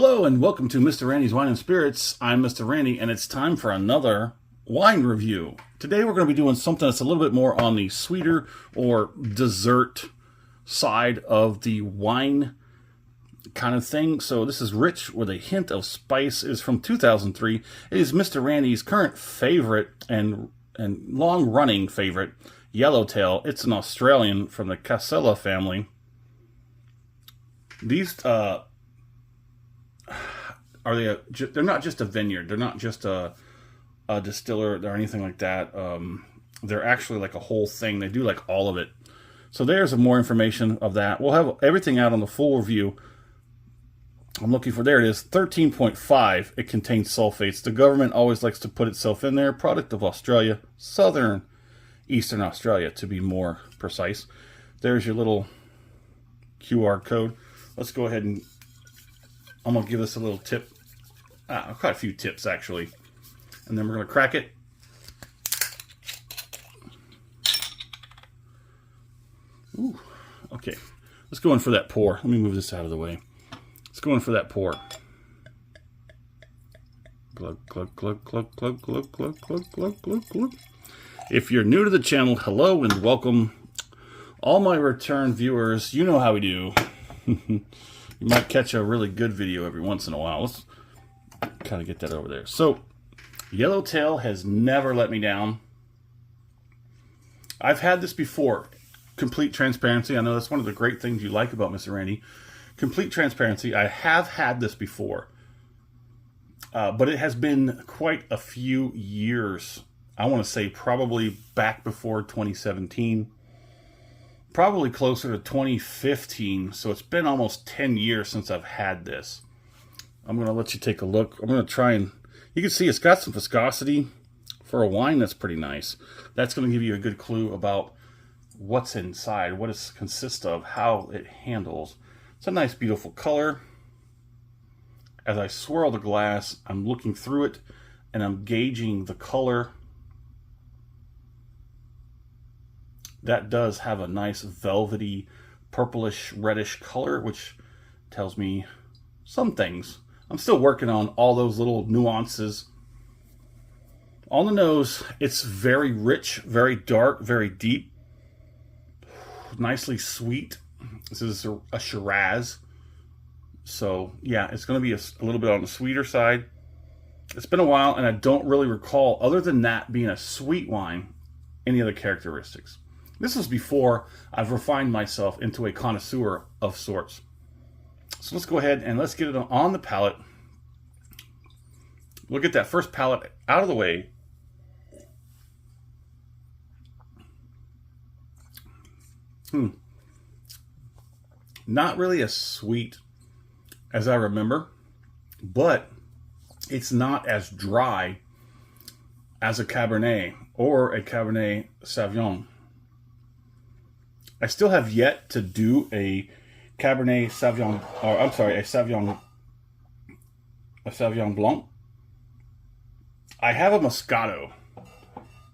Hello and welcome to Mr. Randy's Wine and Spirits. I'm Mr. Randy and it's time for another wine review. Today we're going to be doing something that's a little bit more on the sweeter or dessert side of the wine kind of thing. So this is rich with a hint of spice. It is from 2003. It is Mr. Randy's current favorite and long-running favorite, Yellowtail. It's an Australian from the Casella family. These they're not just a vineyard. They're not just a distiller or anything like that. They're actually like a whole thing. They do like all of it. So there's more information of that. We'll have everything out on the full review. I'm looking for, there it is, 13.5. It contains sulfates. The government always likes to put itself in there. Product of Australia, Eastern Australia to be more precise. There's your little QR code. Let's go ahead and I'm going to give this a little tip. Quite a few tips, actually. And then we're going to crack it. Ooh, okay. Let's go in for that pour. Let me move this out of the way. Let's go in for that pour. Glug, glug, glug, glug, glug, glug, glug, glug, glug, glug, glug. If you're new to the channel, hello and welcome. All my return viewers, you know how we do. You might catch a really good video every once in a while. Let's kind of get that over there. So, Yellowtail has never let me down. I've had this before. Complete transparency. I know that's one of the great things you like about Mr. Randy. Complete transparency. I have had this before. But it has been quite a few years. I want to say probably back before 2017. Probably closer to 2015, so it's been almost 10 years since I've had this. I'm going to let you take a look. I'm going to try and, you can see it's got some viscosity for a wine that's pretty nice. That's going to give you a good clue about what's inside, what it consists of, how it handles. It's a nice, beautiful color. As I swirl the glass, I'm looking through it and I'm gauging the color. That does have a nice velvety, purplish, reddish color, which tells me some things. I'm still working on all those little nuances. On the nose, it's very rich, very dark, very deep. Nicely sweet. This is a Shiraz. So, yeah, it's going to be a little bit on the sweeter side. It's been a while, and I don't really recall, other than that being a sweet wine, any other characteristics. This is before I've refined myself into a connoisseur of sorts. So let's go ahead and let's get it on the palate. We'll get that first palate out of the way. Not really as sweet as I remember, but it's not as dry as a Cabernet or a Cabernet Sauvignon. I still have yet to do a Cabernet Sauvignon, or I'm sorry, a Sauvignon Blanc. I have a Moscato,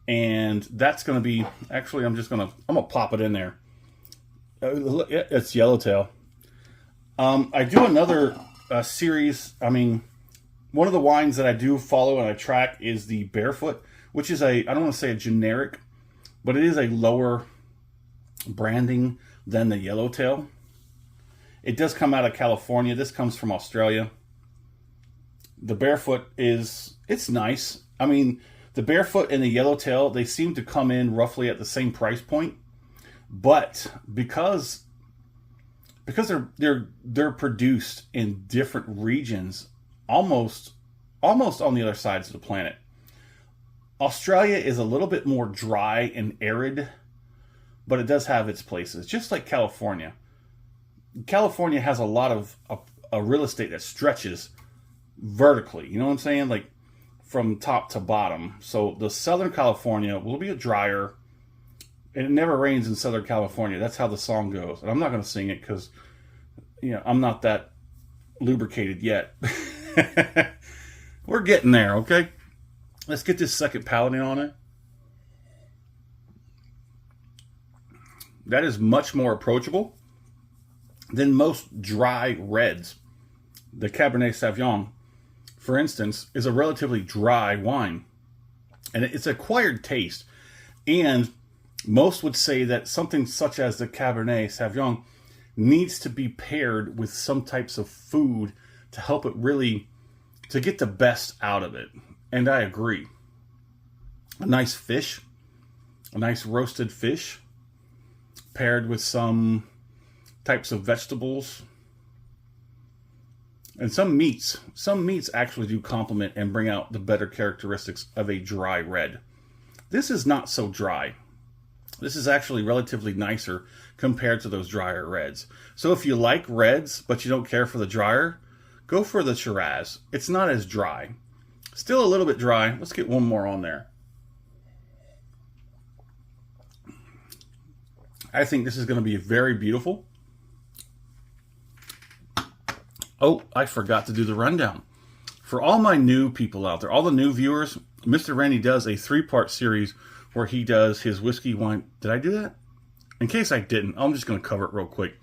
and that's going to be, actually I'm going to plop it in there. It's Yellowtail. I do another series, one of the wines that I do follow and I track is the Barefoot, which is I don't want to say a generic, but it is a lower branding than the Yellowtail. It does come out of California. This comes from Australia. The Barefoot it's nice. The Barefoot and the Yellowtail, they seem to come in roughly at the same price point, but because they're produced in different regions, almost on the other sides of the planet. Australia is a little bit more dry and arid, but it does have its places, just like California. California has a lot of a real estate that stretches vertically. You know what I'm saying? Like from top to bottom. So the Southern California will be a drier. And it never rains in Southern California. That's how the song goes. And I'm not going to sing it because, I'm not that lubricated yet. We're getting there, okay? Let's get this second palate in on it. That is much more approachable than most dry reds. The Cabernet Sauvignon, for instance, is a relatively dry wine. And it's an acquired taste. And most would say that something such as the Cabernet Sauvignon needs to be paired with some types of food to help it really, to get the best out of it. And I agree. A nice fish, a nice roasted fish, paired with some types of vegetables, and some meats. Some meats actually do complement and bring out the better characteristics of a dry red. This is not so dry. This is actually relatively nicer compared to those drier reds. So if you like reds, but you don't care for the drier, go for the Shiraz. It's not as dry. Still a little bit dry. Let's get one more on there. I think this is going to be very beautiful. Oh, I forgot to do the rundown. For all my new people out there, all the new viewers, Mr. Randy does a 3-part series where he does his whiskey wine. Did I do that? In case I didn't, I'm just going to cover it real quick.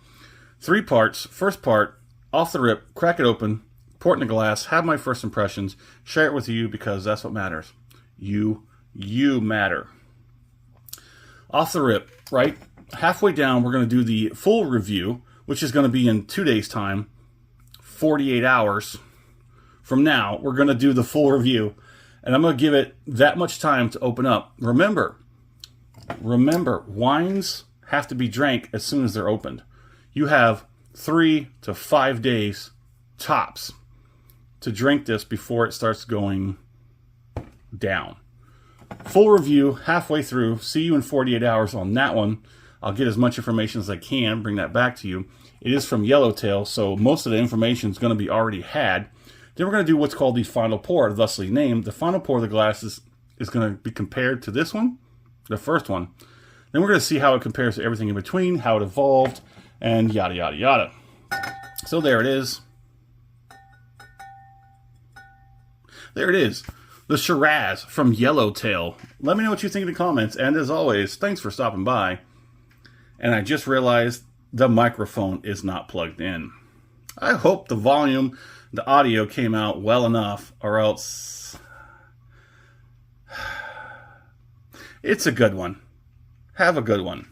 3 parts. First part, off the rip, crack it open, pour it in a glass, have my first impressions, share it with you because that's what matters. You matter. Off the rip, right? Halfway down, we're going to do the full review, which is going to be in 2 days' time. 48 hours from now, we're going to do the full review, and I'm going to give it that much time to open up. Remember, wines have to be drank as soon as they're opened. You have 3 to 5 days tops to drink this before it starts going down. Full review halfway through. See you in 48 hours on that one. I'll get as much information as I can, bring that back to you. It is from Yellowtail, so most of the information is going to be already had. Then we're going to do what's called the final pour, thusly named. The final pour of the glasses is going to be compared to this one, the first one. Then we're going to see how it compares to everything in between, how it evolved, and yada, yada, yada. So there it is. There it is. The Shiraz from Yellowtail. Let me know what you think in the comments. And as always, thanks for stopping by. And I just realized the microphone is not plugged in. I hope the volume, the audio came out well enough, or else it's a good one. Have a good one.